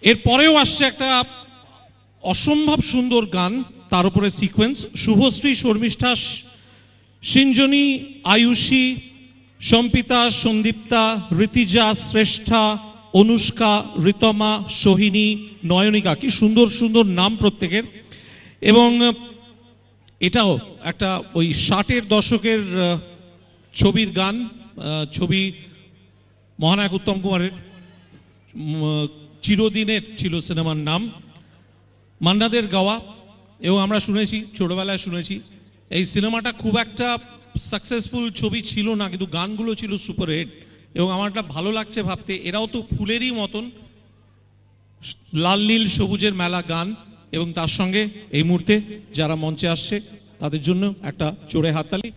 এরপরেও আসছে একটা অসম্ভব সুন্দর গান, তার উপরে সিকোয়েন্স। শুভশ্রী, শর্মিষ্ঠা, সিঞ্জনী, আয়ুষী, সম্পিতা, সন্দীপ্তা, ঋতিজা, শ্রেষ্ঠা, অনুষ্কা, ঋতমা, সোহিনী, নয়নিকা। কি সুন্দর সুন্দর নাম প্রত্যেকের। এবং এটাও একটা ওই 60-এর দশকের ছবির গান। ছবি মহানায়ক উত্তম কুমারের, চিরদিনের ছিল সিনেমার নাম। মান্নাদের গাওয়া, এবং আমরা শুনেছি, ছোটবেলায় শুনেছি। এই সিনেমাটা খুব একটা সাকসেসফুল ছবি ছিল না, কিন্তু গানগুলো ছিল সুপারহিট। এবং আমারটা ভালো লাগছে ভাবতে, এরাও তো ফুলেরই মতন, লাল নীল সবুজের মেলা গান। এবং তার সঙ্গে এই মুহূর্তে যারা মঞ্চে আসছে তাদের জন্য একটা জোরে হাততালি।